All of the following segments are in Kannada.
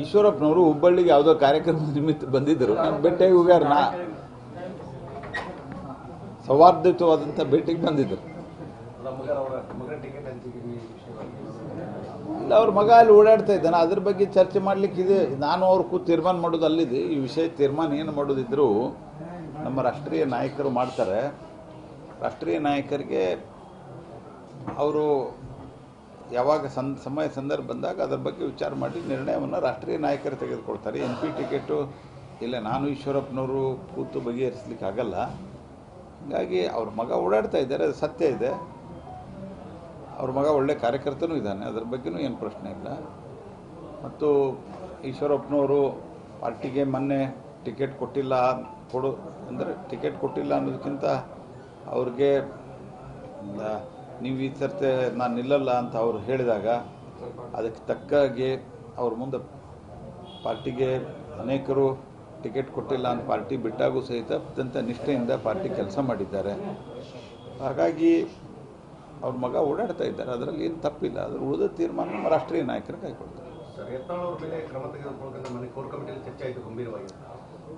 ಈಶ್ವರಪ್ಪನವರು ಹುಬ್ಬಳ್ಳಿಗೆ ಯಾವುದೋ ಕಾರ್ಯಕ್ರಮದ ನಿಮಿತ್ತ ಬಂದಿದ್ದರು. ನಾನು ಭೇಟಿಯಾಗಿ ಹೋಗ್ಯಾರ. ಸೌಹಾರ್ದಯುತವಾದಂಥ ಭೇಟಿಗೆ ಬಂದಿದ್ದರು. ಇಲ್ಲ, ಅವ್ರ ಮಗ ಅಲ್ಲಿ ಓಡಾಡ್ತಾ ಇದ್ದಾನೆ. ಅದ್ರ ಬಗ್ಗೆ ಚರ್ಚೆ ಮಾಡಲಿಕ್ಕಿದೆ. ನಾನು ಅವ್ರ ತೀರ್ಮಾನ ಮಾಡೋದು ಅಲ್ಲಿದೆ. ಈ ವಿಷಯ ತೀರ್ಮಾನ ಏನು ಮಾಡೋದಿದ್ರು ನಮ್ಮ ರಾಷ್ಟ್ರೀಯ ನಾಯಕರು ಮಾಡ್ತಾರೆ. ರಾಷ್ಟ್ರೀಯ ನಾಯಕರಿಗೆ ಅವರು ಯಾವಾಗ ಸಮಯ ಸಂದರ್ಭ ಬಂದಾಗ ಅದರ ಬಗ್ಗೆ ವಿಚಾರ ಮಾಡಿ ನಿರ್ಣಯವನ್ನು ರಾಷ್ಟ್ರೀಯ ನಾಯಕರು ತೆಗೆದುಕೊಳ್ತಾರೆ. MP ಟಿಕೆಟು ಇಲ್ಲ, ನಾನು ಈಶ್ವರಪ್ಪನವರು ಕೂತು ಬಗೆಹರಿಸಲಿಕ್ಕೆ ಆಗಲ್ಲ. ಹೀಗಾಗಿ ಅವ್ರ ಮಗ ಓಡಾಡ್ತಾ ಇದ್ದಾರೆ, ಅದು ಸತ್ಯ ಇದೆ. ಅವ್ರ ಮಗ ಒಳ್ಳೆ ಕಾರ್ಯಕರ್ತನೂ ಇದ್ದಾನೆ, ಅದ್ರ ಬಗ್ಗೆನೂ ಏನು ಪ್ರಶ್ನೆ ಇಲ್ಲ. ಮತ್ತು ಈಶ್ವರಪ್ಪನವರು ಪಾರ್ಟಿಗೆ ಮೊನ್ನೆ ಟಿಕೆಟ್ ಕೊಟ್ಟಿಲ್ಲ ಟಿಕೆಟ್ ಕೊಟ್ಟಿಲ್ಲ ಅನ್ನೋದಕ್ಕಿಂತ ಅವ್ರಿಗೆ ನೀವು ಈ ಸರ್ತೆ ನಾನು ನಿಲ್ಲಲ್ಲ ಅಂತ ಅವ್ರು ಹೇಳಿದಾಗ ಅದಕ್ಕೆ ತಕ್ಕಾಗೆ ಅವ್ರ ಮುಂದೆ ಪಾರ್ಟಿಗೆ ಅನೇಕರು ಟಿಕೆಟ್ ಕೊಟ್ಟಿಲ್ಲ ಅಂತ ಪಾರ್ಟಿ ಬಿಟ್ಟಾಗೂ ಸಹಿತ ಅತ್ಯಂತ ನಿಷ್ಠೆಯಿಂದ ಪಾರ್ಟಿ ಕೆಲಸ ಮಾಡಿದ್ದಾರೆ. ಹಾಗಾಗಿ ಅವ್ರ ಮಗ ಓಡಾಡ್ತಾ ಇದ್ದಾರೆ, ಅದರಲ್ಲಿ ಏನು ತಪ್ಪಿಲ್ಲ. ಅದ್ರ ಉಳಿದ ತೀರ್ಮಾನ ನಮ್ಮ ರಾಷ್ಟ್ರೀಯ ನಾಯಕರು ಕೈಗೊಳ್ತಾರೆ.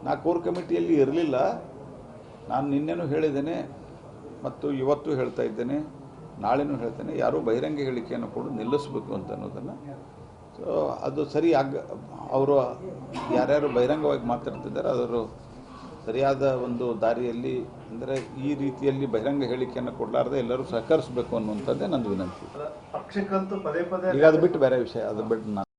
ನಾ ಕೋರ್ ಕಮಿಟಿಯಲ್ಲಿ ಇರಲಿಲ್ಲ. ನಾನು ನಿನ್ನೆನೂ ಹೇಳಿದ್ದೇನೆ ಮತ್ತು ಇವತ್ತು ಹೇಳ್ತಾ ಇದ್ದೇನೆ, ನಾಳೆನೂ ಹೇಳ್ತೇನೆ, ಯಾರೂ ಬಹಿರಂಗ ಹೇಳಿಕೆಯನ್ನು ಕೂಡ ನಿಲ್ಲಿಸಬೇಕು ಅಂತ ಅನ್ನೋದನ್ನು. ಸೊ ಅದು ಸರಿ ಅವರು ಯಾರ್ಯಾರು ಬಹಿರಂಗವಾಗಿ ಮಾತಾಡ್ತಿದ್ದಾರೆ ಅದರ ಸರಿಯಾದ ಒಂದು ದಾರಿಯಲ್ಲಿ, ಅಂದರೆ ಈ ರೀತಿಯಲ್ಲಿ ಬಹಿರಂಗ ಹೇಳಿಕೆಯನ್ನು ಕೊಡಲಾರದೆ ಎಲ್ಲರೂ ಸಹಕರಿಸಬೇಕು ಅನ್ನುವಂಥದ್ದೇ ನಂದು ವಿನಂತಿ. ಈಗ ಅದು ಬಿಟ್ಟು ಬೇರೆ ವಿಷಯ, ಅದು ಬಿಟ್ಟು ನಾನು